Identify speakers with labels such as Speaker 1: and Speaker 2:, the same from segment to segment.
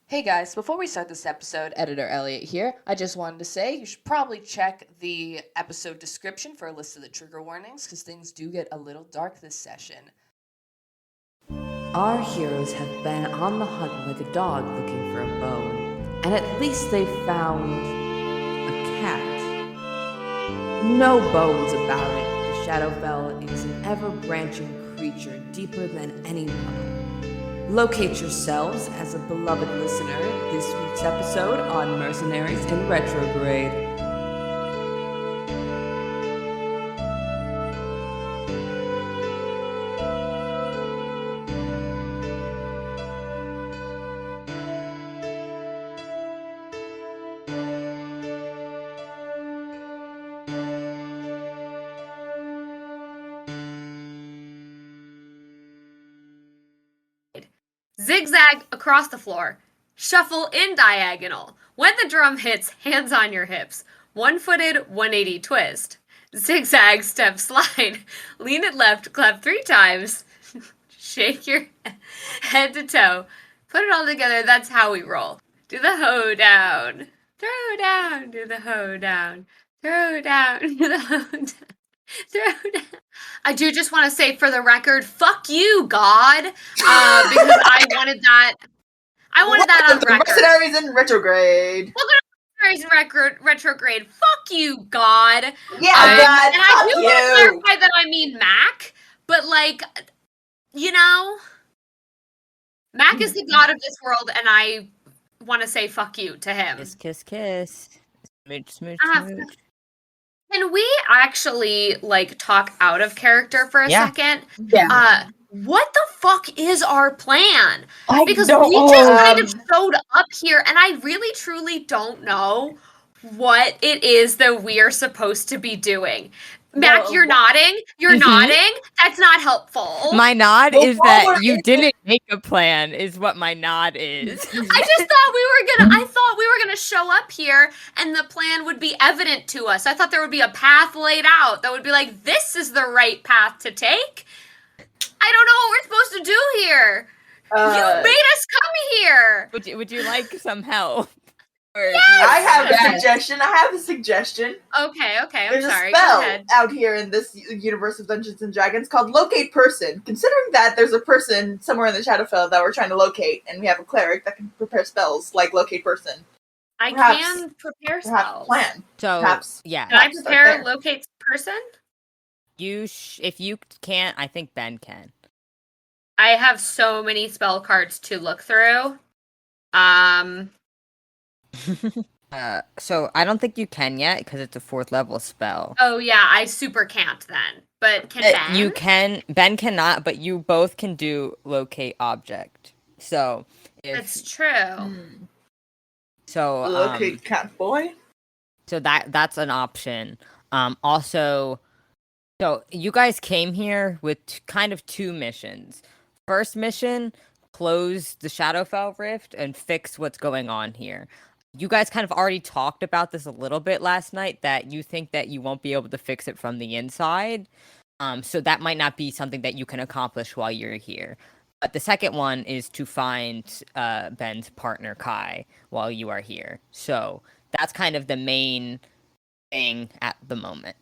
Speaker 1: Hey guys, before we start this episode, Editor Elliot here. I just wanted to say you should probably check the episode description for a list of the trigger warnings because things do get a little dark this session.
Speaker 2: Our heroes have been on the hunt like a dog looking for a bone, and at least they found a cat. No bones about it. The Shadowfell is an ever-branching creature deeper than any puddle. Locate yourselves as a beloved listener this week's episode on Mercenaries in Retrograde.
Speaker 3: Zigzag across the floor. Shuffle in diagonal. When the drum hits, hands on your hips. One-footed 180 twist. Zigzag step slide. Lean it left, clap 3 times. Shake your head to toe. Put it all together, that's how we roll. Do the hoe down. Throw down. Do the hoe down. Throw down. Do the hoe down. Throw down. I do just want to say for the record, fuck you, God, because I wanted that. I wanted that on record.
Speaker 4: Mercenaries in Retrograde.
Speaker 3: Welcome to Mercenaries Retrograde. Fuck you, God.
Speaker 4: Yeah, God.
Speaker 3: And I do
Speaker 4: fuck
Speaker 3: want to
Speaker 4: you.
Speaker 3: clarify that I mean Mac, but Mac is the god of this world, and I want to say fuck you to him.
Speaker 5: Kiss, kiss, kiss. Smooch, smooch, smooch.
Speaker 3: Can we actually talk out of character for a second?
Speaker 4: Yeah.
Speaker 3: What the fuck is our plan? Because
Speaker 4: don't-
Speaker 3: we just kind of showed up here, and I really truly don't know what it is that we are supposed to be doing. Mac,
Speaker 4: Well,
Speaker 3: you're nodding. You're nodding. That's not helpful.
Speaker 5: My nod
Speaker 4: Well,
Speaker 5: is
Speaker 4: while
Speaker 5: that
Speaker 4: we're
Speaker 5: you
Speaker 4: in
Speaker 5: didn't make a plan, is what my nod is.
Speaker 3: I thought we were gonna show up here and the plan would be evident to us. I thought there would be a path laid out that would be like, this is the right path to take. I don't know what we're supposed to do here. You made us come here.
Speaker 5: Would you like some help? Or
Speaker 4: I have a suggestion.
Speaker 3: Okay, I'm
Speaker 4: There's
Speaker 3: sorry.
Speaker 4: a
Speaker 3: Go
Speaker 4: spell
Speaker 3: ahead.
Speaker 4: out here in this universe of Dungeons and Dragons called Locate Person. Considering that there's a person somewhere in the Shadowfell that we're trying to locate, and we have a cleric that can prepare spells like Locate Person.
Speaker 3: I
Speaker 4: Perhaps-
Speaker 3: can prepare
Speaker 4: Perhaps
Speaker 3: spells.
Speaker 4: plan.
Speaker 5: So
Speaker 4: Perhaps.
Speaker 5: yeah,
Speaker 3: Can I
Speaker 4: Start
Speaker 3: prepare
Speaker 4: there.
Speaker 3: locate person?
Speaker 5: if you can't, I think Ben can.
Speaker 3: I have so many spell cards to look through.
Speaker 5: So I don't think you can yet because it's a 4th level spell.
Speaker 3: Oh yeah, I super can't then. But can Ben?
Speaker 5: You can. Ben cannot, but you both can do locate object. So
Speaker 3: That's true.
Speaker 5: so
Speaker 4: Locate Cat Boy.
Speaker 5: So that's an option. Also, so you guys came here with kind of 2 missions. First mission, close the Shadowfell Rift and fix what's going on here. You guys kind of already talked about this a little bit last night, that you think that you won't be able to fix it from the inside. So that might not be something that you can accomplish while you're here. But the second one is to find Ben's partner, Kai, while you are here. So that's kind of the main thing at the moment.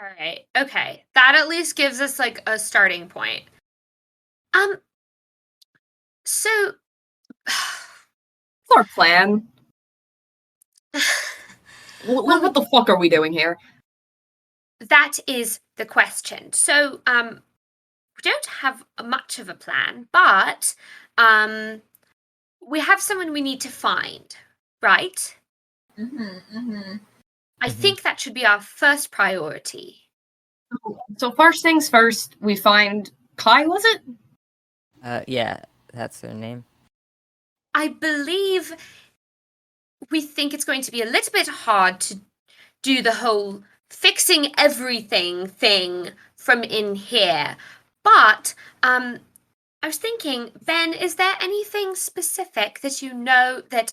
Speaker 3: All right. Okay. That at least gives us a starting point. So
Speaker 6: What's our plan? What the fuck are we doing here?
Speaker 3: that is the question. So we don't have much of a plan, but we have someone we need to find, right? I think that should be our first priority.
Speaker 6: So first things first, we find Kai, was it?
Speaker 5: Yeah, that's their name.
Speaker 3: I believe we think it's going to be a little bit hard to do the whole fixing everything thing from in here. But I was thinking, Ben, is there anything specific that you know that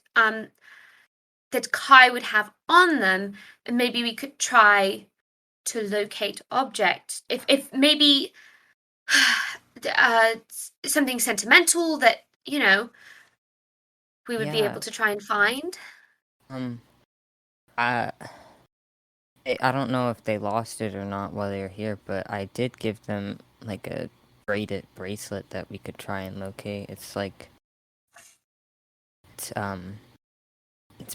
Speaker 3: that Kai would have on them, and maybe we could try to locate objects? If maybe something sentimental that we would be
Speaker 5: Yeah.
Speaker 3: able to try and find?
Speaker 5: I don't know if they lost it or not while they were here, but I did give them like a braided bracelet that we could try and locate. It's like it's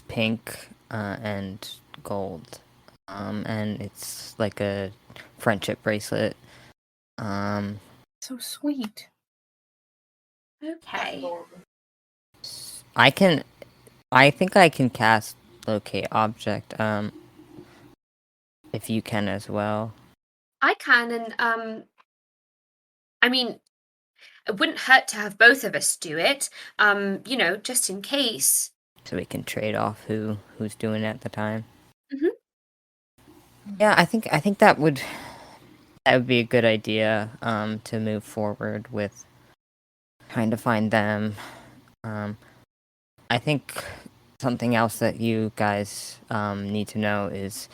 Speaker 5: pink and gold, and it's like a friendship bracelet.
Speaker 6: So sweet.
Speaker 3: Okay.
Speaker 5: I think I can cast locate object. If you can as well.
Speaker 3: I can, and I mean, it wouldn't hurt to have both of us do it. Just in case.
Speaker 5: So we can trade off who's doing it at the time.
Speaker 3: Mhm.
Speaker 5: Yeah, I think that would be a good idea. To move forward with trying to find them. I think something else that you guys need to know is,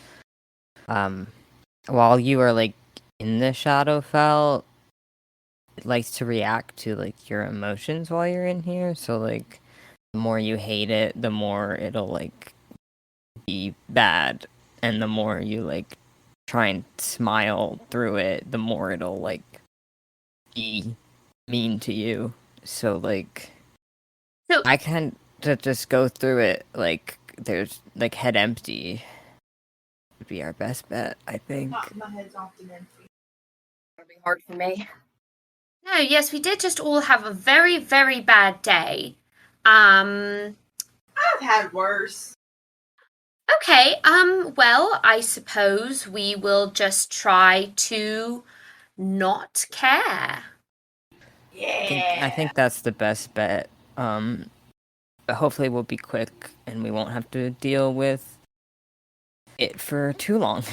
Speaker 5: while you are like in the Shadowfell, it likes to react to like your emotions while you're in here. So like, the more you hate it, the more it'll like be bad, and the more you like try and smile through it, the more it'll like be mean to you. So like,
Speaker 3: So-
Speaker 5: I can just go through it like there's like head empty would be our best bet, I think.
Speaker 4: My head's often empty.
Speaker 6: It'll be hard for me.
Speaker 3: No, yes, we did just all have a very, very bad day.
Speaker 4: I've had worse.
Speaker 3: Okay, well, I suppose we will just try to not care.
Speaker 4: Yeah.
Speaker 5: I think that's the best bet. But hopefully we'll be quick and we won't have to deal with it for too long.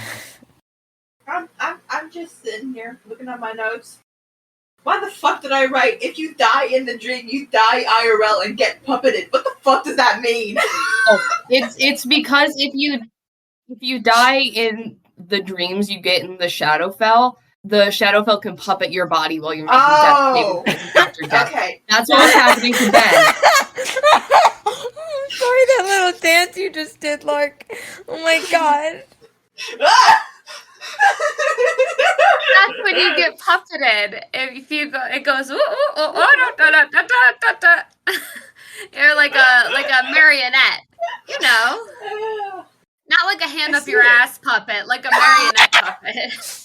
Speaker 4: I'm just sitting here looking at my notes. Why the fuck did I write, if you die in the dream, you die IRL and get puppeted? What the fuck does that mean?
Speaker 6: It's because if you die in the dreams you get in the Shadowfell can puppet your body while you're making
Speaker 4: Oh,
Speaker 6: death saving throws after death.
Speaker 4: okay.
Speaker 6: That's what was happening to Ben.
Speaker 5: Sorry, that little dance you just did, Lark. Oh my god.
Speaker 3: That's when you get puppeted. If you go, it goes. Ooh, ooh, oh, da, da, da, da, da, da. You're like a marionette, not like a hand
Speaker 4: I
Speaker 3: up your
Speaker 4: see it.
Speaker 3: ass puppet, like a marionette puppet.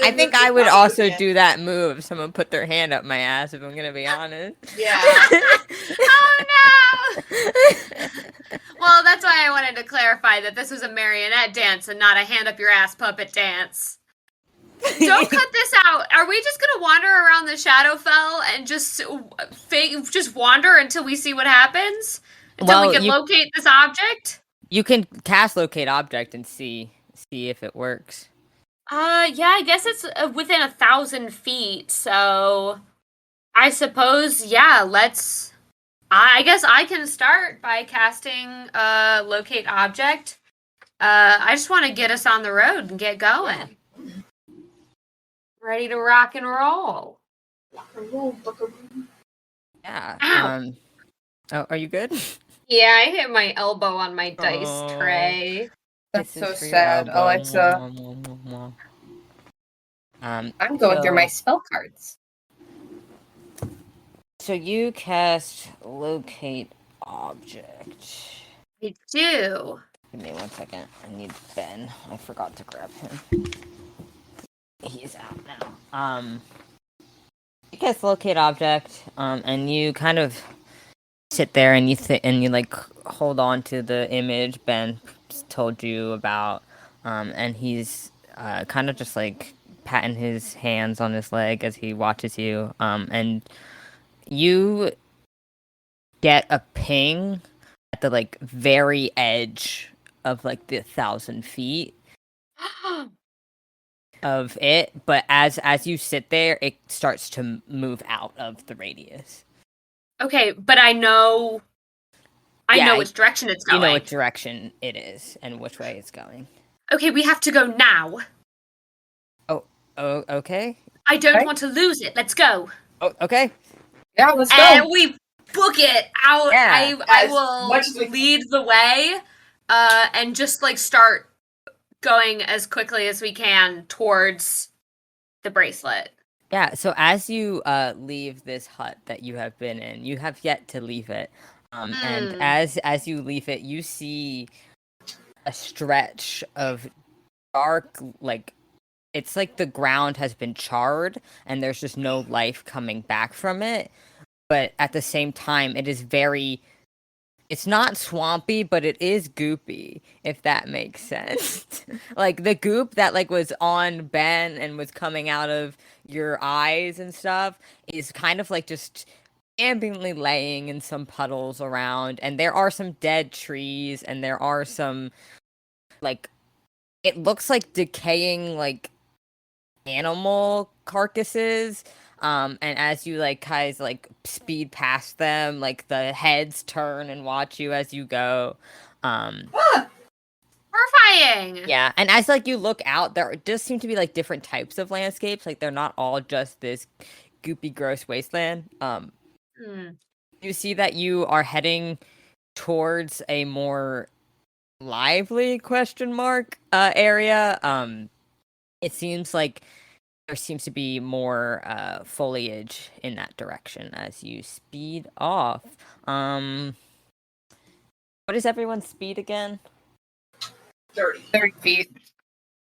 Speaker 5: I think I would also do that move if someone put their hand up my ass, if I'm gonna be honest.
Speaker 4: Yeah.
Speaker 3: Oh no! Well, that's why I wanted to clarify that this was a marionette dance and not a hand up your ass puppet dance. Don't cut this out. Are we just gonna wander around the Shadowfell and just wander until we see what happens? Until we can locate this object?
Speaker 5: You can cast locate object and see if it works.
Speaker 3: Yeah, I guess it's within 1,000 feet, so I suppose, yeah, I guess I can start by casting locate object. I just want to get us on the road and get going. Ready to rock and roll.
Speaker 5: Yeah.
Speaker 3: Ow.
Speaker 5: Oh, are you good?
Speaker 3: Yeah, I hit my elbow on my dice
Speaker 5: Oh.
Speaker 3: tray.
Speaker 6: That's
Speaker 5: This is
Speaker 6: so
Speaker 5: for your
Speaker 6: sad,
Speaker 5: elbow.
Speaker 6: Alexa. I'm going through my spell cards.
Speaker 5: So you cast locate object.
Speaker 3: I do.
Speaker 5: Give me 1 second. I need Ben. I forgot to grab him. He's out now. You cast locate object, and you kind of sit there and you like hold on to the image Ben told you about, and he's kind of just like patting his hands on his leg as he watches you, and you get a ping at the like very edge of like the 1,000 feet of it, but as you sit there, it starts to move out of the radius.
Speaker 3: Okay, but I know which direction it's going.
Speaker 5: You know what direction it is and which way it's going.
Speaker 3: Okay, we have to go now.
Speaker 5: Oh, okay.
Speaker 3: I don't
Speaker 6: Okay.
Speaker 3: want to lose it. Let's go.
Speaker 5: Oh, okay.
Speaker 6: Yeah, let's go.
Speaker 3: And we book it out.
Speaker 5: Yeah.
Speaker 3: I
Speaker 4: As
Speaker 3: will
Speaker 4: much as we can.
Speaker 3: lead the way, and just like start going as quickly as we can towards the bracelet.
Speaker 5: Yeah, so as you leave this hut that you have been in, you have yet to leave it. And as you leave it, you see a stretch of dark, like it's like the ground has been charred and there's just no life coming back from it. But at the same time, it's not swampy, but it is goopy, if that makes sense. Like the goop that like was on Ben and was coming out of your eyes and stuff is kind of like just ambiently laying in some puddles around, and there are some dead trees, and there are some like it looks like decaying like animal carcasses. And as you like guys like speed past them, like the heads turn and watch you as you go.
Speaker 3: Horrifying.
Speaker 5: Yeah, and as like you look out, there does seem to be like different types of landscapes. Like they're not all just this goopy, gross wasteland. You see that you are heading towards a more lively area. It seems like there seems to be more foliage in that direction as you speed off. What is everyone's speed again?
Speaker 4: 30.
Speaker 6: 30 feet.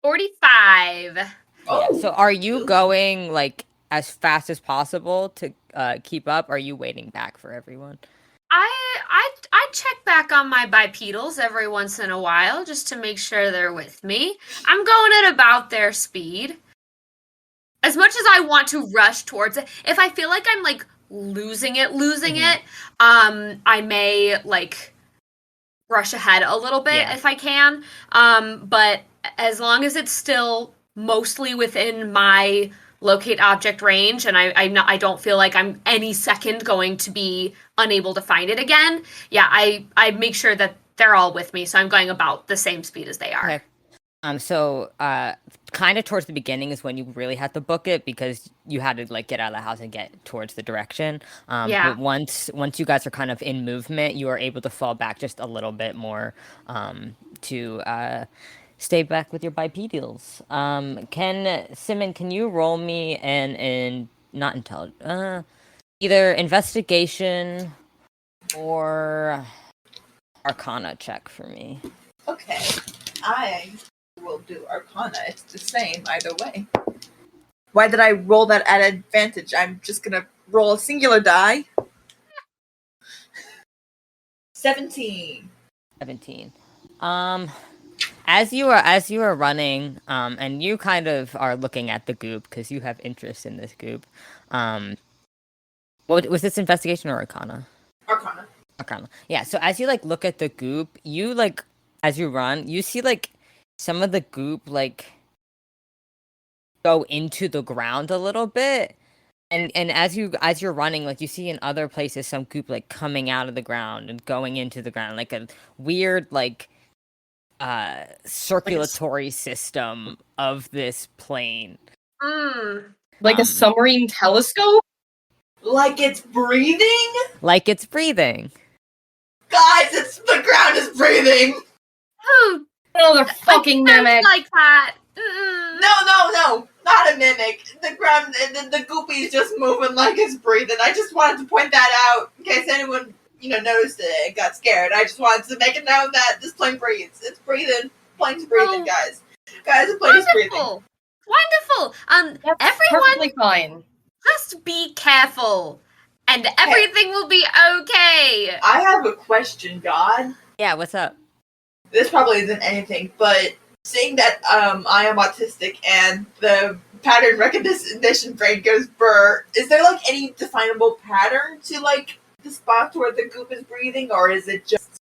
Speaker 3: 45.
Speaker 4: Oh.
Speaker 5: Yeah, so are you going like as fast as possible to keep up? Or are you waiting back for everyone?
Speaker 3: I check back on my bipedals every once in a while just to make sure they're with me. I'm going at about their speed. As much as I want to rush towards it, if I feel like I'm like losing it, I may like rush ahead a little bit if I can. But as long as it's still mostly within my locate object range, and I don't feel like I'm any second going to be unable to find it again. Yeah, I make sure that they're all with me, so I'm going about the same speed as they are.
Speaker 5: Okay. So kind of towards the beginning is when you really had to book it because you had to like get out of the house and get towards the direction. But once you guys are kind of in movement, you are able to fall back just a little bit more to stay back with your bipedals. Simmon, can you roll me an not intelligence, either investigation or Arcana check for me?
Speaker 4: Okay. I will do Arcana. It's the same either way. Why did I roll that at advantage? I'm just gonna roll a singular die. 17.
Speaker 5: 17. As you are running, and you kind of are looking at the goop because you have interest in this goop. What was this, investigation or Arcana?
Speaker 4: Arcana.
Speaker 5: Arcana. Yeah. So as you like look at the goop, you like as you run, you see like some of the goop like go into the ground a little bit. And as you're running, like you see in other places some goop like coming out of the ground and going into the ground, like a weird like circulatory system of this plane.
Speaker 6: Like a submarine telescope?
Speaker 4: Like it's breathing?
Speaker 5: Like it's breathing.
Speaker 4: Guys, the ground is breathing!
Speaker 3: Ooh,
Speaker 6: Another fucking mimic.
Speaker 3: like that.
Speaker 4: No, not a mimic. The ground, the goopy is just moving like it's breathing. I just wanted to point that out in case anyone, noticed it and got scared. I just wanted to make it known that this plane breathes. It's breathing. Plane's breathing, guys. Guys, the plane is breathing.
Speaker 3: Wonderful.
Speaker 6: That's
Speaker 3: Everyone,
Speaker 6: perfectly fine.
Speaker 3: just be careful, and everything will be okay.
Speaker 4: I have a question, God.
Speaker 5: Yeah, what's up?
Speaker 4: This probably isn't anything, but seeing that I am autistic and the pattern recognition brain goes burr, is there like any definable pattern to like the spots where the goop is breathing, or is it just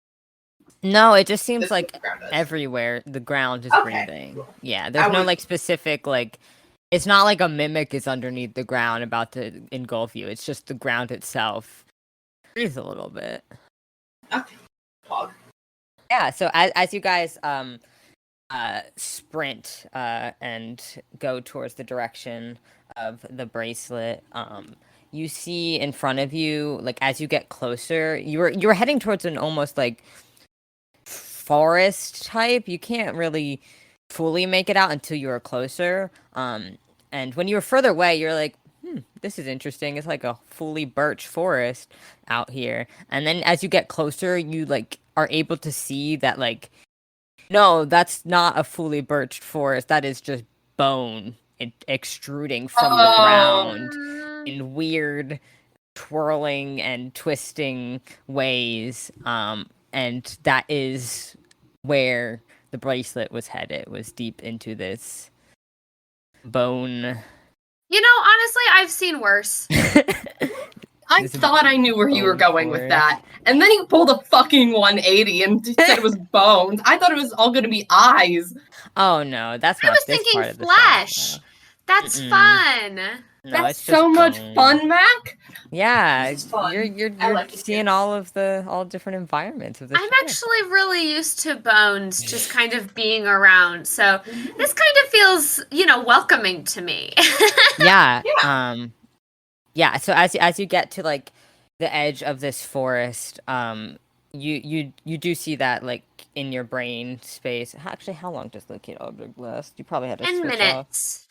Speaker 5: No, it just seems
Speaker 4: this
Speaker 5: like
Speaker 4: the ground is?
Speaker 5: everywhere the ground is
Speaker 4: Okay,
Speaker 5: breathing.
Speaker 4: cool.
Speaker 5: Yeah, there's no like specific like it's not like a mimic is underneath the ground about to engulf you. It's just the ground itself breathes a little bit.
Speaker 4: Okay. Pog.
Speaker 5: Yeah, so as you guys sprint and go towards the direction of the bracelet, you see in front of you, like as you get closer, you were heading towards an almost like forest type. You can't really fully make it out until you were closer. And when you were further away, you're like, this is interesting. It's like a fully birch forest out here. And then as you get closer, you like are able to see that like, no, that's not a fully birched forest. That is just bone extruding from the ground in weird twirling and twisting ways. And that is where the bracelet was headed, was deep into this bone.
Speaker 3: You know, honestly, I've seen worse.
Speaker 6: I thought I knew where you were going with that. And then he pulled a fucking 180 and said it was bones. I thought it was all going to be eyes.
Speaker 5: Oh no, that's not
Speaker 3: I was
Speaker 5: this
Speaker 3: thinking
Speaker 5: part of the
Speaker 3: flesh.
Speaker 5: show.
Speaker 3: That's fun.
Speaker 5: No,
Speaker 6: That's
Speaker 5: it's
Speaker 6: so
Speaker 5: just
Speaker 6: much
Speaker 5: bone.
Speaker 6: fun, Mac.
Speaker 5: Yeah,
Speaker 4: This is fun.
Speaker 5: you're
Speaker 4: I like it
Speaker 5: seeing
Speaker 4: too.
Speaker 5: all different environments of the
Speaker 3: I'm
Speaker 5: ship.
Speaker 3: actually really used to bones just kind of being around. So this kind of feels, welcoming to me.
Speaker 5: Yeah. Yeah, so as you get to like the edge of this forest, you do see that like in your brain space. Actually, how long does locate object last? You probably had to
Speaker 3: 10
Speaker 5: switch off.
Speaker 3: minutes.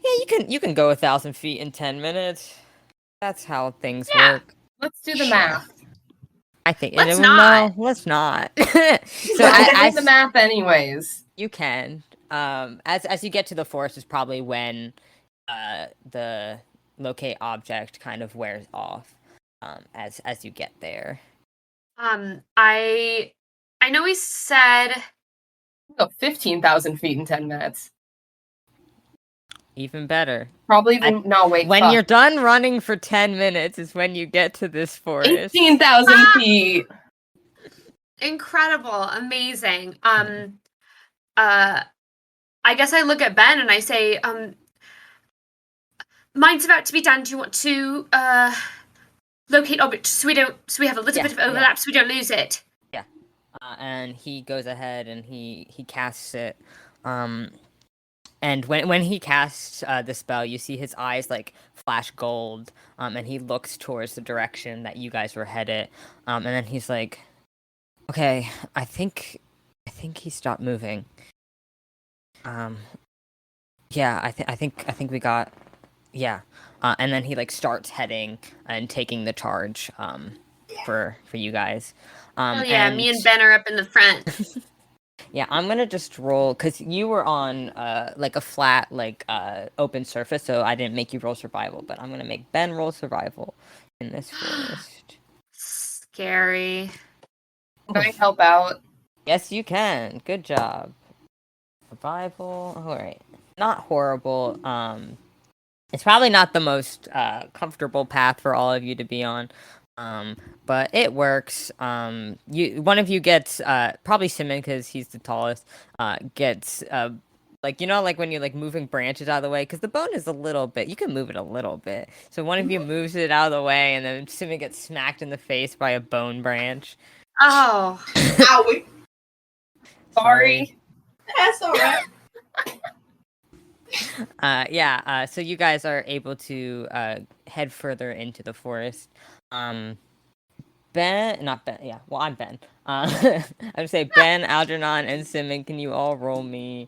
Speaker 5: Yeah, you can go 1,000 feet in 10 minutes. That's how things
Speaker 3: Yeah.
Speaker 5: work.
Speaker 6: Let's do the math.
Speaker 5: I think.
Speaker 3: Let's
Speaker 5: No,
Speaker 3: not.
Speaker 5: let's not. So
Speaker 6: Let's do the math anyways.
Speaker 5: you can. As you get to the forest is probably when the locate object kind of wears off. As you get there.
Speaker 3: I know we said
Speaker 6: Go 15,000 feet in 10 minutes.
Speaker 5: Even better.
Speaker 6: Probably even. No, wait.
Speaker 5: When
Speaker 6: fuck.
Speaker 5: you're done running for 10 minutes is when you get to this forest.
Speaker 6: 18,000 feet.
Speaker 3: incredible, amazing. I guess I look at Ben and I say, mine's about to be done. Do you want to locate objects so we have a little bit of overlap so we don't lose it?
Speaker 5: Yeah. And he goes ahead and he casts it. And when he casts the spell, you see his eyes like flash gold. And he looks towards the direction that you guys were headed. And then he's like, "Okay, I think he stopped moving. Yeah, I think we got, yeah." And then he like starts heading and taking the charge for you guys.
Speaker 3: Oh yeah, me and Ben are up in the front.
Speaker 5: Yeah, I'm gonna just roll because you were on like a flat like open surface, so I didn't make you roll survival, but I'm gonna make Ben roll survival in this forest.
Speaker 3: Scary.
Speaker 6: Can I help out?
Speaker 5: Yes, you can. Good job. Survival. All right. Not horrible. It's probably not the most comfortable path for all of you to be on. But it works. One of you gets probably Simmon because he's the tallest. Gets like like when you're like moving branches out of the way because the bone is a little bit. You can move it a little bit. So one of you moves it out of the way, and then Simmon gets smacked in the face by a bone branch.
Speaker 3: Oh.
Speaker 4: Owie.
Speaker 6: Sorry.
Speaker 4: That's alright.
Speaker 5: So you guys are able to head further into the forest. Not Ben. Yeah, well, I'm Ben. I would say Ben, Algernon, and Simmon. Can you all roll me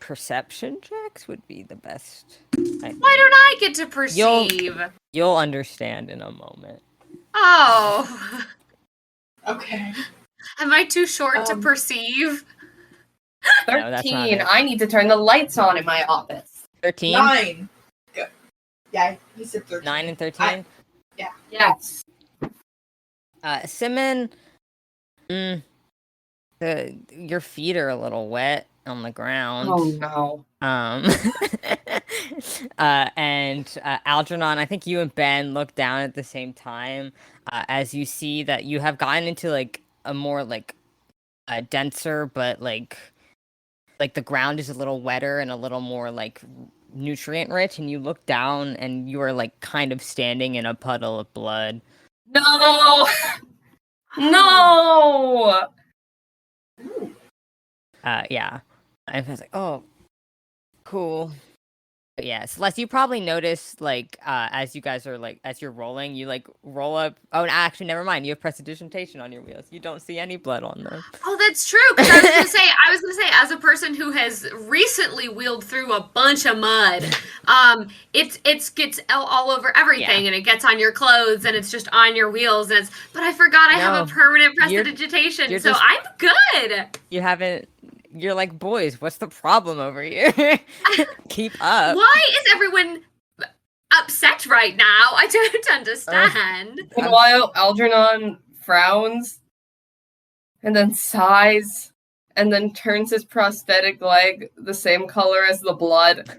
Speaker 5: perception checks? Would be the best.
Speaker 3: Why don't I get to perceive?
Speaker 5: You'll understand in a moment.
Speaker 3: Oh.
Speaker 4: Okay.
Speaker 3: Am I too short to perceive?
Speaker 6: 13.
Speaker 5: No, that's not it.
Speaker 6: I need to turn the lights on in my office.
Speaker 5: 13.
Speaker 4: 9. Go. Yeah, he said 13.
Speaker 5: 9 and 13.
Speaker 6: Yes.
Speaker 5: Simmon. Your feet are a little wet on the ground.
Speaker 6: Oh no.
Speaker 5: And Algernon, I think you and Ben look down at the same time as you see that you have gotten into like a more like denser, but like the ground is a little wetter and a little more like nutrient rich, and you look down and you are like kind of standing in a puddle of blood.
Speaker 6: No. No.
Speaker 5: Yeah. And I was like, oh, cool. But yeah, Celeste, you probably notice like as you guys are like as you're rolling, you like roll up. Oh, actually, never mind. You have prestidigitation on your wheels. You don't see any blood on them.
Speaker 3: Oh, that's true. Because I was gonna say, as a person who has recently wheeled through a bunch of mud, it gets all over everything, and it gets on your clothes, and it's just on your wheels, and it's. But I forgot I have a permanent prestidigitation, so I'm good.
Speaker 5: You haven't. You're like, boys, what's the problem over here? Keep up.
Speaker 3: Why is everyone upset right now? I don't understand.
Speaker 6: Meanwhile, Algernon frowns and then sighs and then turns his prosthetic leg the same color as the blood.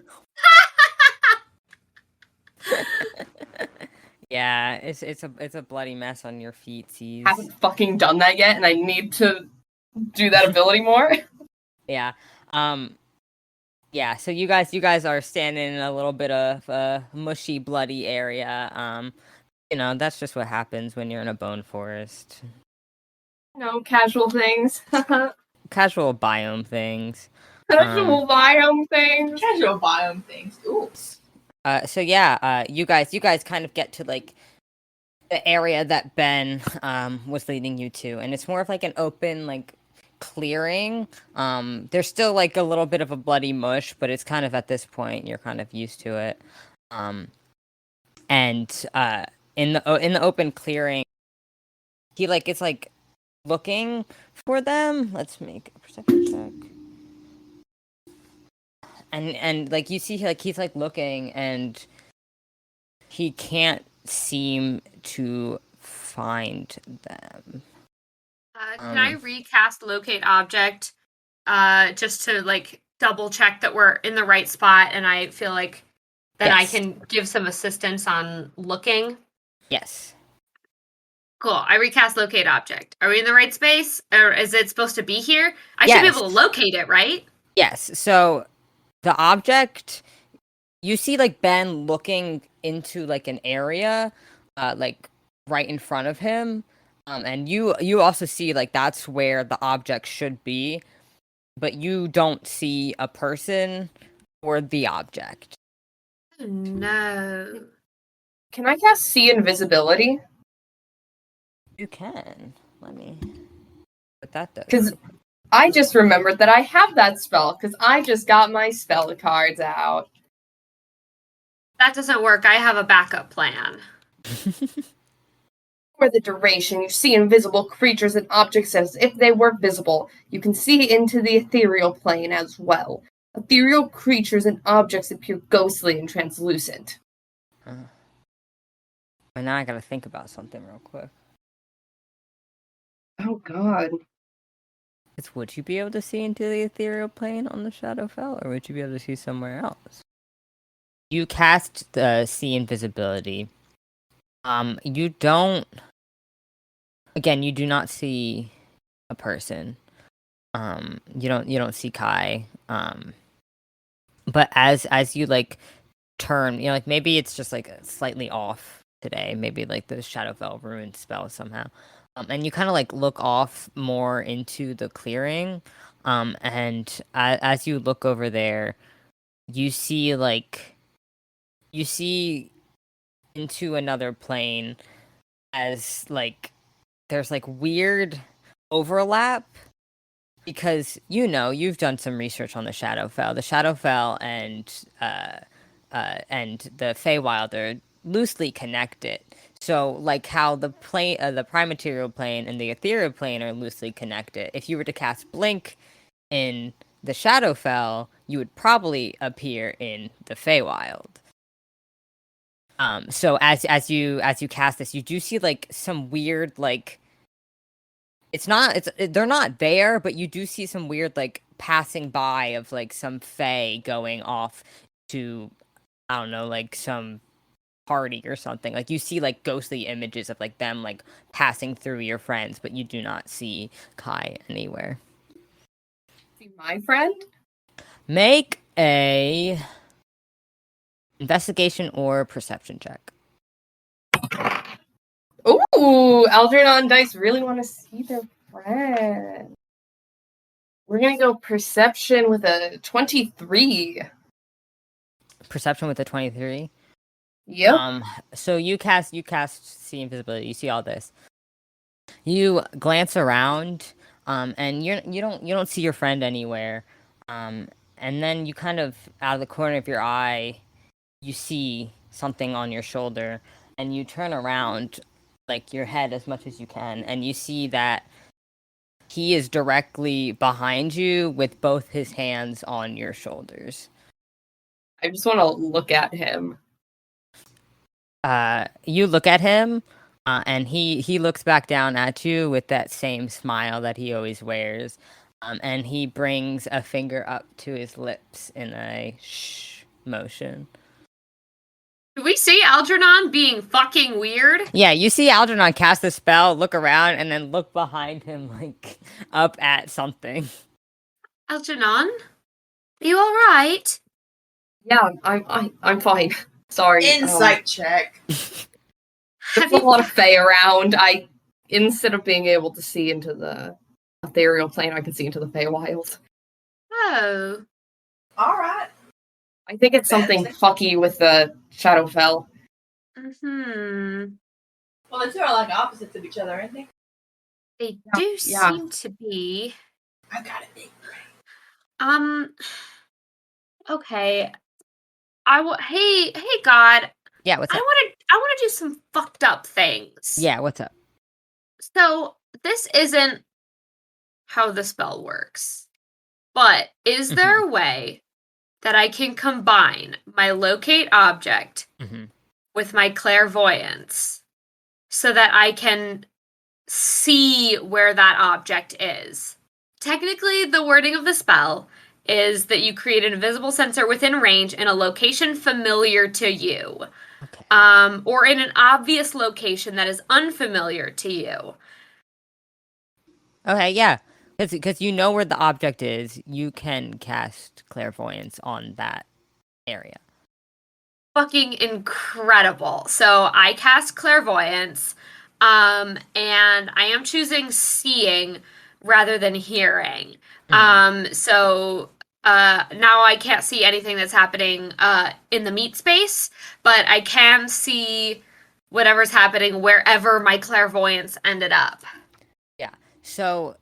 Speaker 5: Yeah, it's a bloody mess on your feet.
Speaker 6: I haven't fucking done that yet, and I need to do that ability more.
Speaker 5: Yeah. Yeah, so you guys are standing in a little bit of a mushy, bloody area. You know, that's just what happens when you're in a bone forest.
Speaker 6: No, casual things.
Speaker 5: Casual biome things.
Speaker 6: Casual biome things.
Speaker 4: Casual biome things. Ooh.
Speaker 5: So yeah, you guys kind of get to like the area that Ben was leading you to, and it's more of like an open like clearing. There's still like a little bit of a bloody mush, but it's kind of at this point you're kind of used to it. And in the open clearing, he like it's like looking for them. Let's make a perception check. And like you see like he's like looking and he can't seem to find them.
Speaker 3: Can I recast locate object just to like double check that we're in the right spot, and I feel like that I can give some assistance on looking?
Speaker 5: Yes.
Speaker 3: Cool. I recast locate object. Are we in the right space, or is it supposed to be here? I should be able to locate it, right?
Speaker 5: Yes. So the object, you see like Ben looking into like an area, like right in front of him. And you also see like that's where the object should be, but you don't see a person or the object.
Speaker 3: Oh, no.
Speaker 6: Can I cast see invisibility?
Speaker 5: You can. Let me. What that does.
Speaker 6: Because I just remembered that I have that spell, because I just got my spell cards out.
Speaker 3: That doesn't work. I have a backup plan.
Speaker 6: For the duration, you see invisible creatures and objects as if they were visible. You can see into the ethereal plane as well. Ethereal creatures and objects appear ghostly and translucent.
Speaker 5: And now I gotta think about something real quick.
Speaker 6: Oh god.
Speaker 5: Would you be able to see into the ethereal plane on the Shadowfell, or would you be able to see somewhere else? You cast the see invisibility. You don't. Again, you do not see a person. You don't see Kai. But as you like turn, you know, like maybe it's just like slightly off today. Maybe like the Shadowfell ruined spell somehow. And you kind of like look off more into the clearing. And as you look over there, you see into another plane as like there's like weird overlap, because you know you've done some research on the Shadowfell and the Feywild are loosely connected. So like how the plane, the prime material plane and the ethereal plane are loosely connected. If you were to cast Blink in the Shadowfell, you would probably appear in the Feywild. So as you cast this, you do see like some weird like they're not there, but you do see some weird like passing by of like some Fey going off to, I don't know, like some party or something. Like you see like ghostly images of like them like passing through your friends, but you do not see Kai anywhere.
Speaker 6: See my friend?
Speaker 5: Make a investigation or perception check.
Speaker 6: Ooh, Algernon dice really want to see their friend. We're gonna go perception with a 23.
Speaker 5: perception with a 23.
Speaker 6: Yep.
Speaker 5: So you cast see invisibility. You see all this. You glance around, and you don't see your friend anywhere. And then you kind of out of the corner of your eye, you see something on your shoulder, and you turn around, like your head as much as you can, and you see that he is directly behind you with both his hands on your shoulders.
Speaker 6: I just want to look at him.
Speaker 5: You look at him, and he looks back down at you with that same smile that he always wears. And he brings a finger up to his lips in a shh motion.
Speaker 3: Do we see Algernon being fucking weird?
Speaker 5: Yeah, you see Algernon cast the spell, look around, and then look behind him, like, up at something.
Speaker 3: Algernon? Are you alright?
Speaker 6: Yeah, I'm fine. Sorry.
Speaker 4: Insight check.
Speaker 6: There's
Speaker 3: Have
Speaker 6: a
Speaker 3: you
Speaker 6: lot of Fae around. Instead of being able to see into the ethereal plane, I can see into the Feywild.
Speaker 3: Oh.
Speaker 4: Alright.
Speaker 6: I think it's something fucky with the Shadowfell.
Speaker 3: Mm-hmm.
Speaker 4: Well, the two are like opposites of each other, aren't they?
Speaker 3: They
Speaker 6: Yeah,
Speaker 3: do
Speaker 6: yeah.
Speaker 3: seem to be.
Speaker 4: I got it.
Speaker 3: Okay. Hey, God.
Speaker 5: Yeah, what's
Speaker 3: I
Speaker 5: up?
Speaker 3: want to do some fucked up things.
Speaker 5: Yeah, what's up?
Speaker 3: So, this isn't how the spell works. But is there a way that I can combine my locate object with my clairvoyance so that I can see where that object is? Technically, the wording of the spell is that you create an invisible sensor within range in a location familiar to you.
Speaker 5: Okay.
Speaker 3: Or in an obvious location that is unfamiliar to you.
Speaker 5: Okay, yeah. Because you know where the object is, you can cast clairvoyance on that area.
Speaker 3: Fucking incredible. So I cast clairvoyance, and I am choosing seeing rather than hearing. So now I can't see anything that's happening in the meat space, but I can see whatever's happening wherever my clairvoyance ended up.
Speaker 5: Yeah. So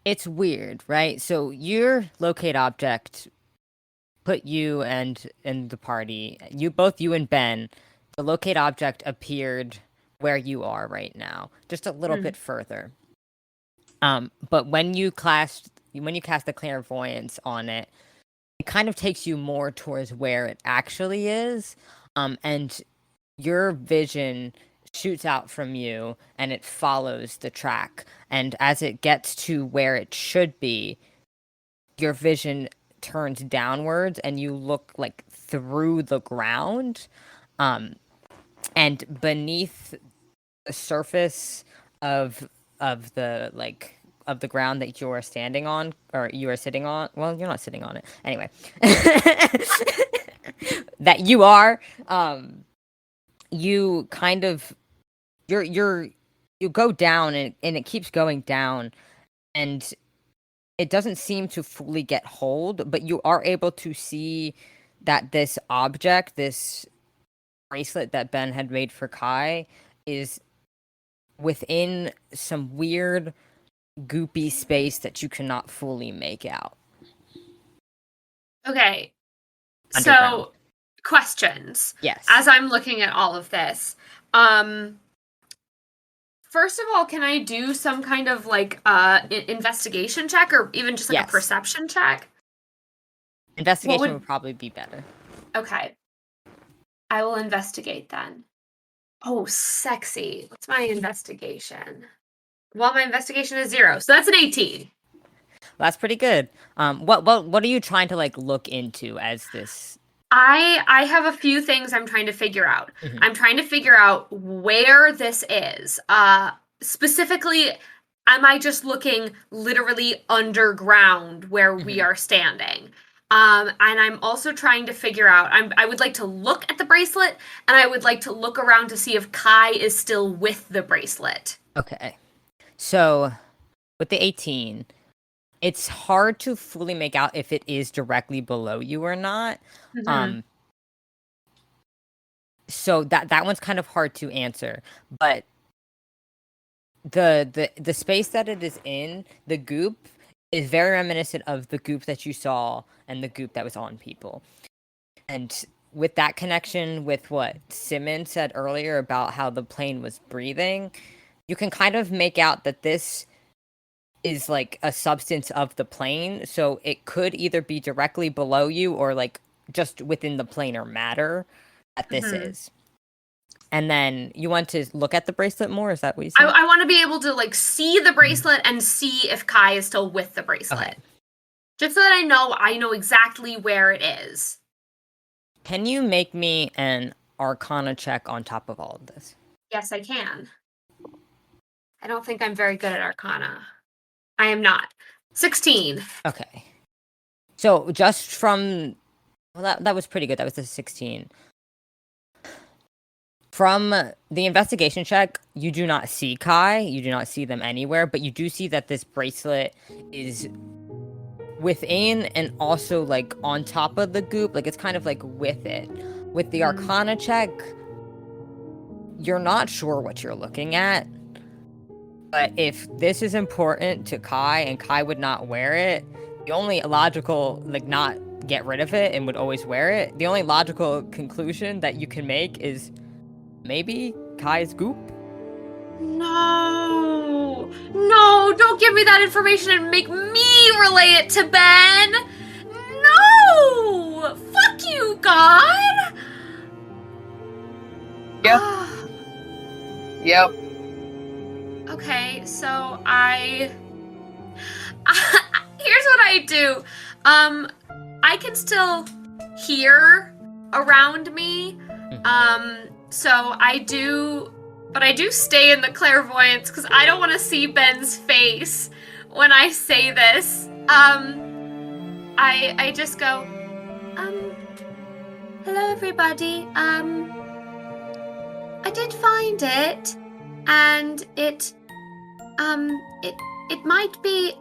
Speaker 5: it's weird, right? So your locate object put you and the party, you and Ben, the locate object appeared where you are right now, just a little bit further. But when you cast the clairvoyance on it, it kind of takes you more towards where it actually is. And your vision shoots out from you and it follows the track. And as it gets to where it should be, your vision turns downwards and you look like through the ground. And beneath the surface of the ground that you are standing on, or you are sitting on. Well, you're not sitting on it anyway. That you are, you kind of, you go down and it keeps going down, and it doesn't seem to fully get hold, but you are able to see that this object, this bracelet that Ben had made for Kai, is within some weird goopy space that you cannot fully make out.
Speaker 3: Okay.
Speaker 5: Underground.
Speaker 3: So, questions.
Speaker 5: Yes.
Speaker 3: As I'm looking at all of this, first of all, can I do some kind of like investigation check or even just like
Speaker 5: Yes.
Speaker 3: a perception check?
Speaker 5: Investigation would probably be better.
Speaker 3: Okay. I will investigate then. Oh, sexy. What's my investigation? Well, my investigation is 0, so that's an 18.
Speaker 5: That's pretty good. What are you trying to like look into as this?
Speaker 3: I have a few things I'm trying to figure out. I'm trying to figure out where this is. Specifically, am I just looking literally underground where we are standing? And I'm also trying to figure out, I would like to look at the bracelet, and I would like to look around to see if Kai is still with the bracelet.
Speaker 5: Okay. So, with the 18, it's hard to fully make out if it is directly below you or not. So that one's kind of hard to answer, but the space that it is in, the goop, is very reminiscent of the goop that you saw and the goop that was on people. And with that connection with what Simmon said earlier about how the plane was breathing, you can kind of make out that this is like a substance of the plane. So it could either be directly below you or like just within the planar matter that this is. And then you want to look at the bracelet more? Is that what you said?
Speaker 3: I want to be able to like see the bracelet and see if Kai is still with the bracelet.
Speaker 5: Okay.
Speaker 3: Just so that I know exactly where it is.
Speaker 5: Can you make me an Arcana check on top of all of this?
Speaker 3: Yes, I can. I don't think I'm very good at Arcana. I am not. 16.
Speaker 5: Okay. So just from... Well, that was pretty good. That was a 16. From the investigation check, you do not see Kai. You do not see them anywhere, but you do see that this bracelet is within and also like on top of the goop. Like it's kind of like with it. With the Arcana check, you're not sure what you're looking at. But if this is important to Kai and Kai would not wear it, the only logical, like not get rid of it and would always wear it, the only logical conclusion that you can make is maybe Kai's goop?
Speaker 3: No, don't give me that information and make me relay it to Ben. No, fuck you, God.
Speaker 6: Yep. Yep.
Speaker 3: Okay, so here's what I do. I can still hear around me. So I do stay in the clairvoyance because I don't want to see Ben's face when I say this. I just go, hello everybody. I did find it, and it might be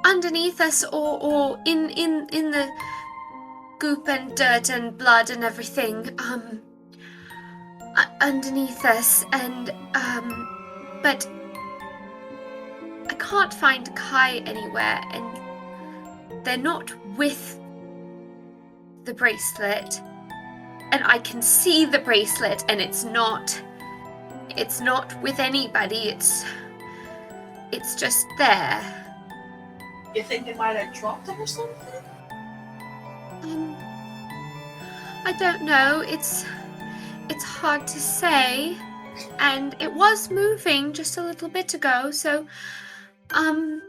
Speaker 3: underneath us or in the goop and dirt and blood and everything underneath us, and but I can't find Kai anywhere, and they're not with the bracelet, and I can see the bracelet, and it's not with anybody. It's just there.
Speaker 4: You think they might have dropped it or something?
Speaker 3: I don't know. It's hard to say, and it was moving just a little bit ago. So, I'm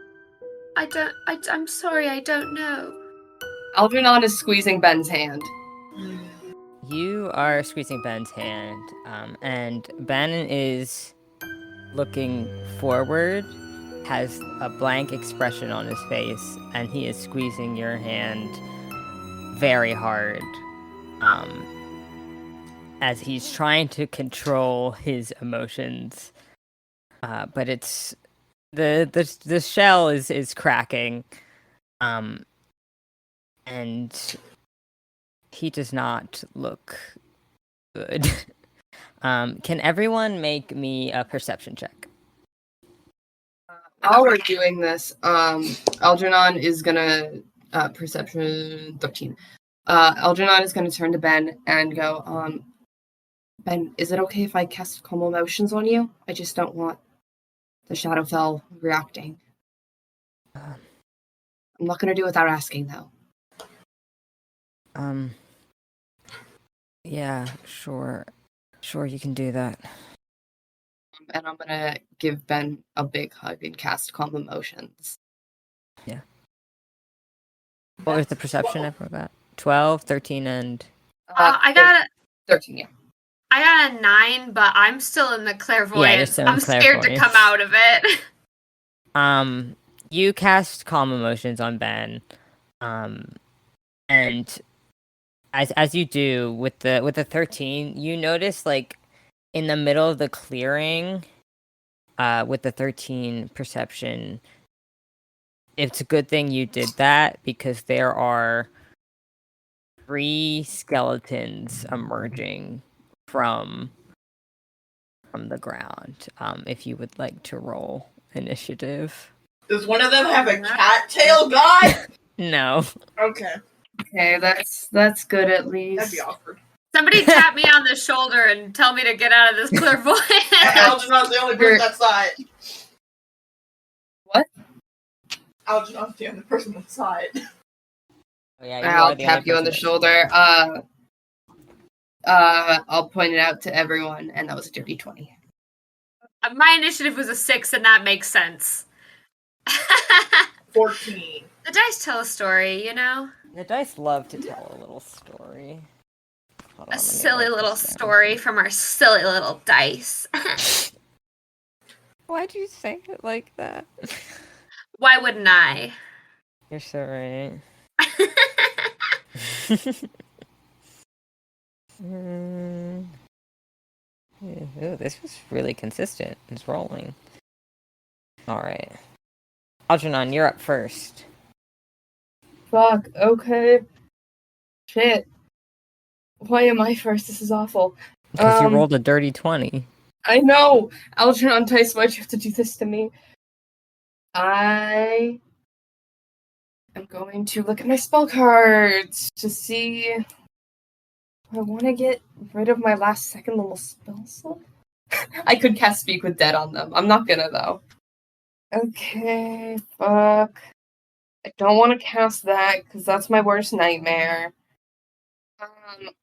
Speaker 3: sorry. I don't know.
Speaker 6: Algernon is squeezing Ben's hand.
Speaker 5: You are squeezing Ben's hand, and Ben is looking forward, has a blank expression on his face, and he is squeezing your hand very hard, as he's trying to control his emotions. But it's the shell is cracking, and he does not look good. Can everyone make me a perception check?
Speaker 6: While we're doing this, Algernon is gonna perception 13. Algernon is gonna turn to Ben and go, Ben, is it okay if I cast calm emotions on you? I just don't want the Shadowfell reacting. I'm not gonna do it without asking, though.
Speaker 5: Yeah, sure. Sure, you can do that.
Speaker 6: And I'm gonna give Ben a big hug and cast calm emotions.
Speaker 5: Yeah. What was the perception I forgot? 12, 13, and...
Speaker 3: I got a
Speaker 6: 13, yeah.
Speaker 3: I got a 9, but I'm still in the clairvoyance.
Speaker 5: still in
Speaker 3: I'm scared to come
Speaker 5: clairvoyance.
Speaker 3: out of it.
Speaker 5: You cast calm emotions on Ben, and as you do with the 13, you notice like in the middle of the clearing, with the 13 perception, it's a good thing you did that because there are 3 skeletons emerging from the ground. If you would like to roll initiative.
Speaker 4: Does one of them have a cattail guy?
Speaker 5: No.
Speaker 4: Okay.
Speaker 6: Okay, that's good at
Speaker 4: That'd
Speaker 6: least.
Speaker 4: be awkward.
Speaker 3: Somebody tap me on the shoulder and tell me to get out of this clairvoyance.
Speaker 4: Algernon's the only person that saw it.
Speaker 6: What?
Speaker 4: Algernon's the only person that saw it.
Speaker 5: Oh, yeah,
Speaker 6: I'll tap you on the shoulder. I'll point it out to everyone, and that was a dirty 20.
Speaker 3: My initiative was a 6, and that makes sense.
Speaker 4: 14.
Speaker 3: The dice tell a story, you know?
Speaker 5: The dice love to tell a little story. Hold on,
Speaker 3: A
Speaker 5: let me
Speaker 3: silly
Speaker 5: write
Speaker 3: little
Speaker 5: this down.
Speaker 3: story from our silly little dice.
Speaker 5: Why'd you say it like that?
Speaker 3: Why wouldn't I?
Speaker 5: You're so right. Ooh, this was really consistent. It's rolling. Alright. Algernon, you're up first.
Speaker 6: Fuck, okay. Shit. Why am I first? This is awful.
Speaker 5: Because you rolled a dirty 20.
Speaker 6: I know! Algernon Tice, why'd you have to do this to me? I am going to look at my spell cards to see... I want to get rid of my last second level spell slot. I could cast Speak with Dead on them. I'm not gonna, though. Okay, fuck. I don't want to cast that, because that's my worst nightmare.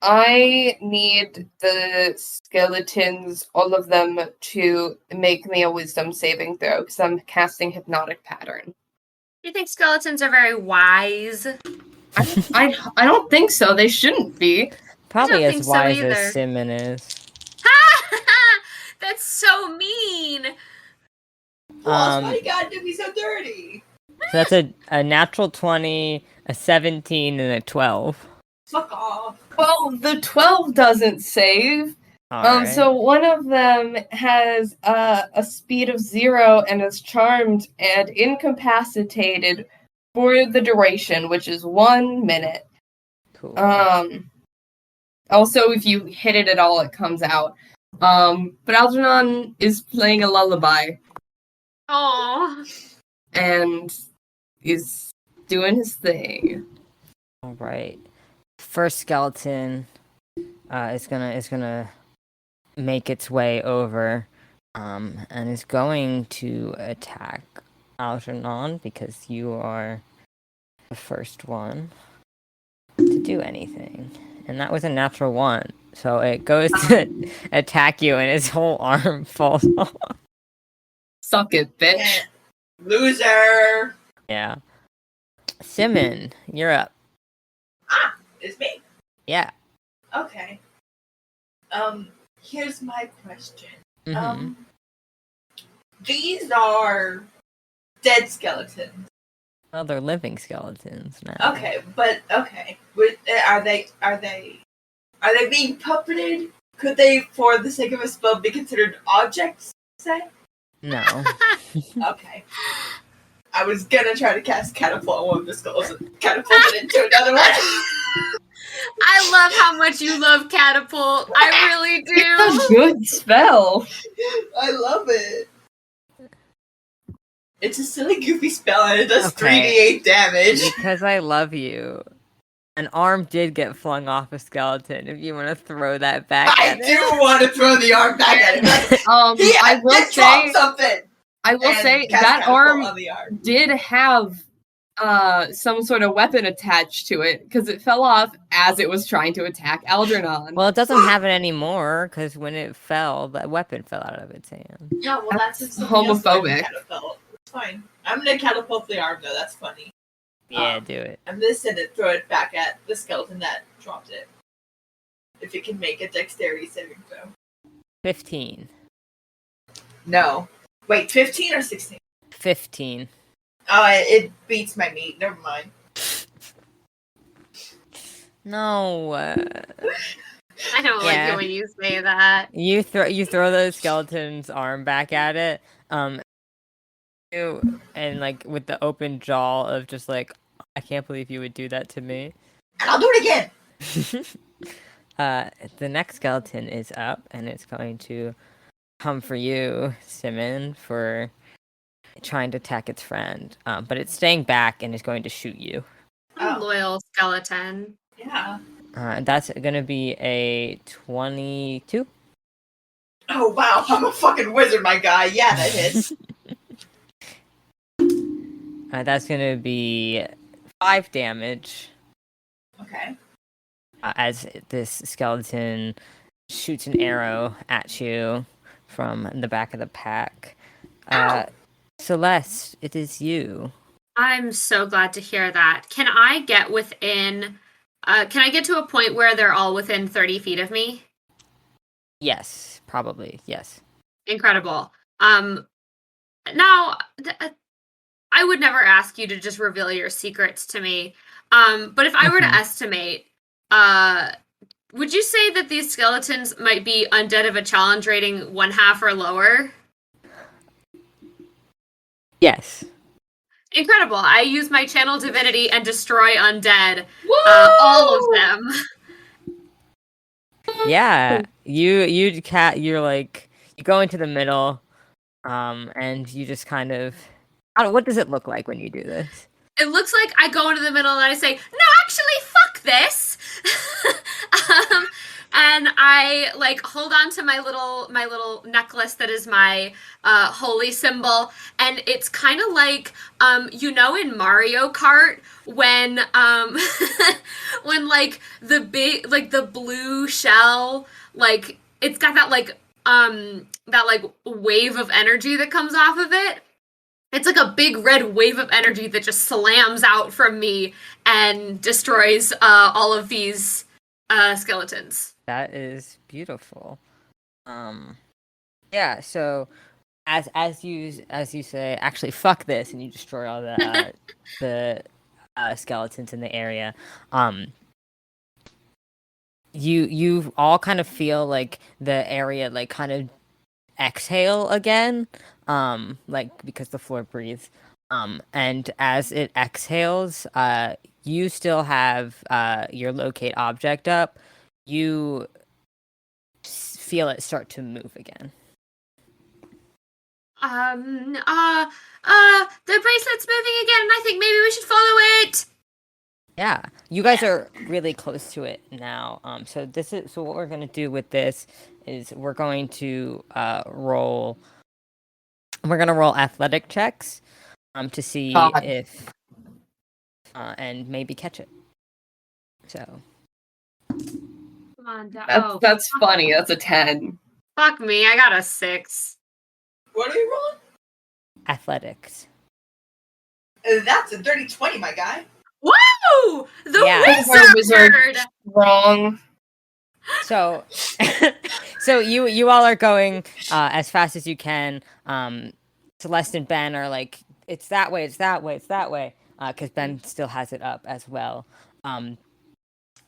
Speaker 6: I need the skeletons, all of them, to make me a wisdom saving throw, because I'm casting Hypnotic Pattern.
Speaker 3: You think skeletons are very wise?
Speaker 6: I don't think so. They shouldn't be.
Speaker 5: Probably
Speaker 3: don't think
Speaker 5: as
Speaker 3: so
Speaker 5: wise
Speaker 3: either.
Speaker 5: as Simmon is.
Speaker 3: That's so mean!
Speaker 4: Why you gotta do me so dirty?
Speaker 5: So that's a natural 20, a 17, and a 12.
Speaker 4: Fuck off.
Speaker 6: Well, the 12 doesn't save.
Speaker 5: Alright.
Speaker 6: So one of them has a speed of 0 and is charmed and incapacitated for the duration, which is 1 minute.
Speaker 5: Cool.
Speaker 6: Also, if you hit it at all, it comes out. But Algernon is playing a lullaby
Speaker 3: Aww.
Speaker 6: and is doing his thing.
Speaker 5: Alright. First skeleton is gonna make its way over and is going to attack Algernon because you are the first one to do anything. And that was a natural 1. So it goes to attack you and his whole arm falls off.
Speaker 6: Suck it, bitch.
Speaker 4: Loser.
Speaker 5: Yeah. Simmon, you're up.
Speaker 4: It's me.
Speaker 5: Yeah.
Speaker 4: Okay. Here's my question.
Speaker 5: Mhm.
Speaker 4: These are dead skeletons.
Speaker 5: Well, they're living skeletons now.
Speaker 4: Okay, but okay. Are they being puppeted? Could they, for the sake of a spell, be considered objects? Say.
Speaker 5: No.
Speaker 4: Okay. I was gonna try to cast catapult on one of the skulls and catapult it into another one.
Speaker 3: I love how much you love catapult. I really do.
Speaker 6: It's a good spell.
Speaker 4: I love it. It's a silly, goofy spell, and it does
Speaker 5: Okay.
Speaker 4: 3d8 damage.
Speaker 5: Because I love you. An arm did get flung off a skeleton. If you want to throw that back
Speaker 4: I
Speaker 5: at it.
Speaker 4: do want to throw the arm back at him. Like,
Speaker 6: I will
Speaker 4: just drop
Speaker 6: say,
Speaker 4: something.
Speaker 6: I will
Speaker 4: And
Speaker 6: say
Speaker 4: cast
Speaker 6: that
Speaker 4: catapult
Speaker 6: arm
Speaker 4: on the arm.
Speaker 6: did have some sort of weapon attached to it because it fell off as it was trying to attack Algernon.
Speaker 5: Well, it doesn't have it anymore because when it fell, the weapon fell out of its hand.
Speaker 4: Yeah, well, that's
Speaker 6: That's
Speaker 4: something else that I can
Speaker 6: homophobic.
Speaker 4: catapult. It's fine. I'm gonna catapult the arm though. That's funny.
Speaker 5: Yeah, do it.
Speaker 4: I'm gonna send it, throw it back at the skeleton that dropped it. If it can make a dexterity saving throw.
Speaker 5: 15.
Speaker 4: No. Wait, 15 or 16?
Speaker 5: 15.
Speaker 4: Oh, it beats my meat. Never mind.
Speaker 5: No.
Speaker 3: I don't like
Speaker 5: Yeah.
Speaker 3: it when you say that.
Speaker 5: You throw the skeleton's arm back at it. And like with the open jaw of just like, I can't believe you would do that to me.
Speaker 4: And I'll do it again!
Speaker 5: The next skeleton is up, and it's going to come for you, Simmon, for trying to attack its friend. But it's staying back and is going to shoot you.
Speaker 4: Oh.
Speaker 3: Loyal skeleton.
Speaker 4: Yeah.
Speaker 5: That's going to be a 22.
Speaker 4: Oh wow, I'm a fucking wizard, my guy. Yeah, that hits.
Speaker 5: That's going to be 5 damage.
Speaker 4: Okay.
Speaker 5: As this skeleton shoots an arrow at you from the back of the pack. Celeste, it is you.
Speaker 3: I'm so glad to hear that. Can I get within... can I get to a point where they're all within 30 feet of me?
Speaker 5: Yes, probably, yes.
Speaker 3: Incredible. Now, I would never ask you to just reveal your secrets to me. But if I were to estimate, would you say that these skeletons might be undead of a challenge rating 1/2 or lower?
Speaker 5: Yes.
Speaker 3: Incredible. I use my channel divinity and destroy undead. All of them.
Speaker 5: Yeah. You're like, you go into the middle, and you just kind of, I don't know, what does it look like when you do this?
Speaker 3: It looks like I go into the middle and I say, no, actually, fuck this. And I like hold on to my little necklace that is my holy symbol, and it's kind of like in Mario Kart when when like the big the blue shell, like it's got that wave of energy that comes off of it. It's like a big red wave of energy that just slams out from me and destroys all of these skeletons.
Speaker 5: That is beautiful. Yeah, so as you say, actually fuck this, and you destroy all the skeletons in the area. You all kind of feel like the area like kind of exhale again, like because the floor breathes. And as it exhales, you still have your locate object up. You feel it start to move again.
Speaker 3: The bracelet's moving again, and I think maybe we should follow it.
Speaker 5: Yeah, you guys are really close to it now. So what we're gonna do with this is we're going to roll. We're gonna roll athletic checks, to see if, and maybe catch it. So.
Speaker 3: Come on,
Speaker 6: That's funny. That's a 10.
Speaker 3: Fuck me, I got a 6.
Speaker 4: What are you rolling?
Speaker 5: Athletics.
Speaker 4: That's a dirty 20, my guy.
Speaker 3: Woo! The
Speaker 6: wizard. Wrong.
Speaker 5: So, so you all are going as fast as you can. Celeste and Ben are like, it's that way, it's that way, it's that way. Because Ben still has it up as well.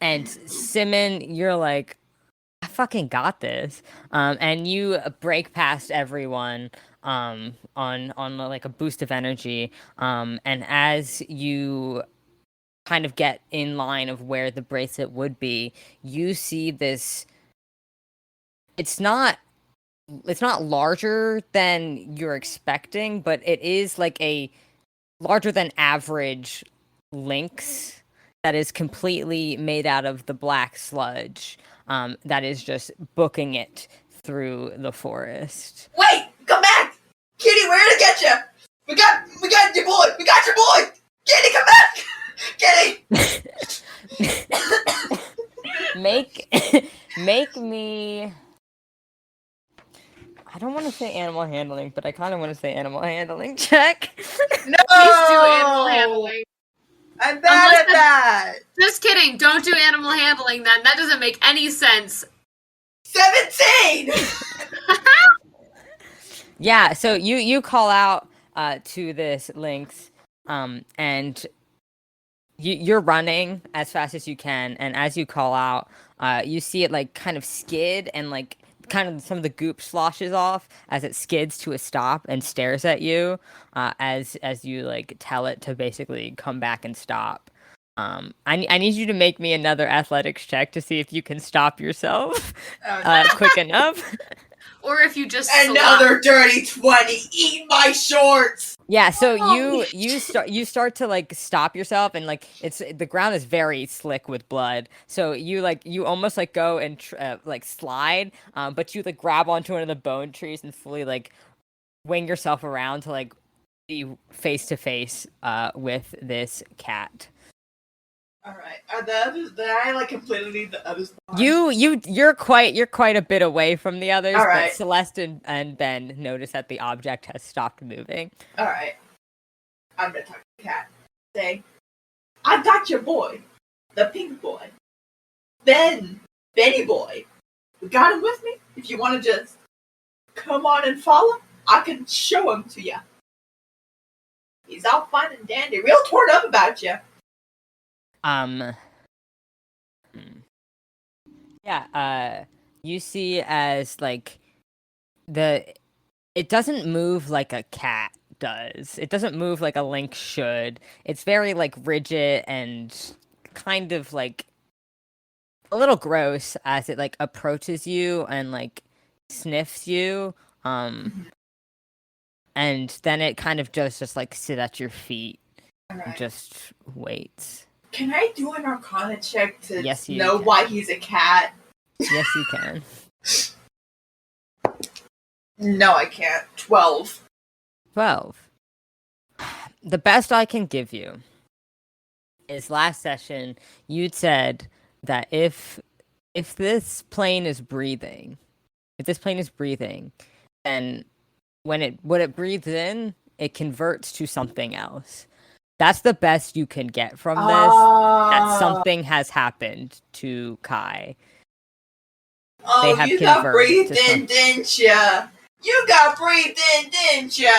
Speaker 5: And Simmon, you're like, I fucking got this. And you break past everyone on like a boost of energy. And as you kind of get in line of where the bracelet would be, you see this. It's not larger than you're expecting, but it is like a larger than average lynx that is completely made out of the black sludge, that is just booking it through the forest.
Speaker 4: Wait, come back, Kitty. We're gonna get you. We got your boy. We got your boy. Kitty, come back. Kitty.
Speaker 5: Make me. I don't want to say animal handling, but I kind of want to say animal handling check.
Speaker 4: No.
Speaker 3: Please do animal handling.
Speaker 4: I'm bad at that.
Speaker 3: Just kidding. Don't do animal handling then. That doesn't make any sense.
Speaker 4: 17.
Speaker 5: Yeah, so you call out to this lynx, and you're running as fast as you can, and as you call out, you see it like kind of skid and like kind of some of the goop sloshes off as it skids to a stop and stares at you, as you like tell it to basically come back and stop. I need you to make me another athletics check to see if you can stop yourself
Speaker 4: Oh,
Speaker 5: quick enough.
Speaker 3: Or if you just
Speaker 4: another dirty 20. Eat my shorts.
Speaker 5: Yeah, so
Speaker 3: Oh.
Speaker 5: you start to like stop yourself, and like the ground is very slick with blood. So you almost like go and like slide, but you like grab onto one of the bone trees and fully like wing yourself around to like be face to face with this cat.
Speaker 4: All right. Are the others? Did I like completely leave the others behind?
Speaker 5: You're quite a bit away from the others,
Speaker 4: All right.
Speaker 5: but Celeste and Ben notice that the object has stopped moving.
Speaker 4: All right. I'm gonna talk to the cat. Say, I got your boy, the pink boy, Benny boy. We got him with me. If you want to just come on and follow, I can show him to you. He's all fine and dandy, real torn up about you.
Speaker 5: Yeah, you see as like it doesn't move like a cat does. It doesn't move like a lynx should. It's very like rigid and kind of like a little gross as it like approaches you and like sniffs you. And then it kind of just like sit at your feet
Speaker 4: All
Speaker 5: and
Speaker 4: right.
Speaker 5: just waits.
Speaker 4: Can I do an Arcana check to
Speaker 5: Yes, you
Speaker 4: know
Speaker 5: can.
Speaker 4: why he's a cat?
Speaker 5: Yes, you can.
Speaker 4: No, I can't. 12.
Speaker 5: 12. The best I can give you is last session you'd said that if this plane is breathing, then when it breathes in, it converts to something else. That's the best you can get from this. That something has happened to Kai.
Speaker 4: Oh,
Speaker 5: have
Speaker 4: you got
Speaker 5: converted
Speaker 4: breathed
Speaker 5: to
Speaker 4: in, didn't ya? You got breathed in, didn't ya?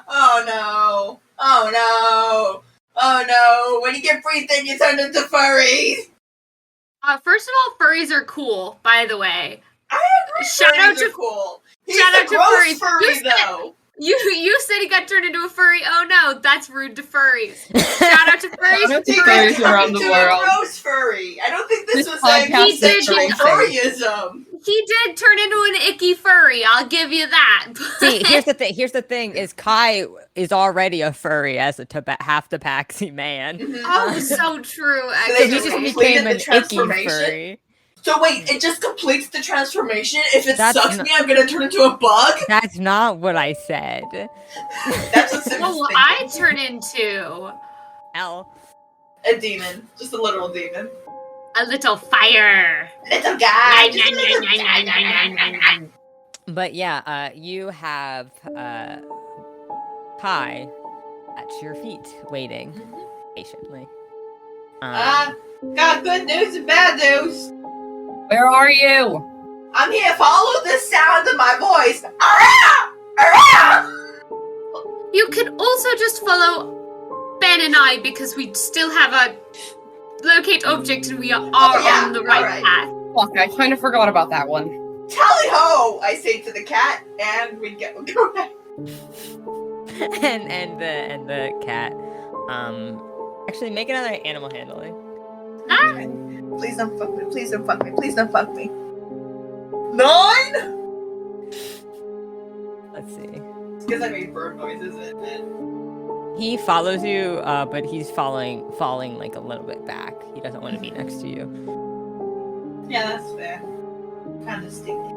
Speaker 4: Oh no. Oh no. Oh no. When you get breathed in, you turn into furries.
Speaker 3: First of all, furries are cool, by the way.
Speaker 4: I agree.
Speaker 3: Shout
Speaker 4: furries
Speaker 3: out to
Speaker 4: are cool. He's
Speaker 3: shout
Speaker 4: a
Speaker 3: out to
Speaker 4: gross
Speaker 3: furries.
Speaker 4: furry,
Speaker 3: You said-
Speaker 4: though.
Speaker 3: You said he got turned into a furry. Oh no, that's rude to furries. Shout out to furries.
Speaker 6: Shout out to
Speaker 4: He got
Speaker 6: furries
Speaker 4: turned
Speaker 6: around the
Speaker 4: into
Speaker 6: world.
Speaker 4: a gross furry. I don't think this
Speaker 6: This
Speaker 4: was
Speaker 6: podcast
Speaker 3: is
Speaker 4: sexual
Speaker 3: for
Speaker 4: furryism.
Speaker 3: He did turn into an icky furry. I'll give you that.
Speaker 5: See, here's the thing: is Kai is already a furry as a half tabaxi man.
Speaker 4: Mhm.
Speaker 3: Oh, so true.
Speaker 4: So
Speaker 5: So
Speaker 4: they
Speaker 5: he
Speaker 4: just
Speaker 5: just
Speaker 4: completed
Speaker 5: became
Speaker 4: the
Speaker 5: an icky
Speaker 4: transformation?
Speaker 5: furry.
Speaker 4: So wait, it just completes the transformation? If it
Speaker 5: That's
Speaker 4: sucks
Speaker 5: not-
Speaker 4: me, I'm gonna turn into a bug?
Speaker 5: That's not what I said.
Speaker 4: That's what Simmons
Speaker 3: What will
Speaker 4: thinking.
Speaker 3: I turn into?
Speaker 5: L.
Speaker 4: A demon. Just a literal demon.
Speaker 3: A little fire.
Speaker 4: Little guy. Just a little guy.
Speaker 5: But yeah, you have Kai at your feet, waiting patiently.
Speaker 4: Got good news and bad news.
Speaker 6: Where are you?
Speaker 4: I'm here. Follow the sound of my voice. Arrgh! Arrgh!
Speaker 3: You could also just follow Ben and I because we still have a locate object and we are
Speaker 4: yeah,
Speaker 3: on the right
Speaker 4: alright.
Speaker 3: path.
Speaker 6: Fuck, I kind of forgot about that one.
Speaker 4: Tally ho! I say to the cat, and we go back.
Speaker 5: and the cat. Actually, make another animal handling.
Speaker 4: Please don't fuck me. Please don't fuck me. Please don't fuck me. 9?
Speaker 5: Let's see.
Speaker 4: It's because I made bird noises and
Speaker 5: He follows you, but he's falling like a little bit back. He doesn't want to be next to you.
Speaker 4: yeah, that's fair. Kind of stinky.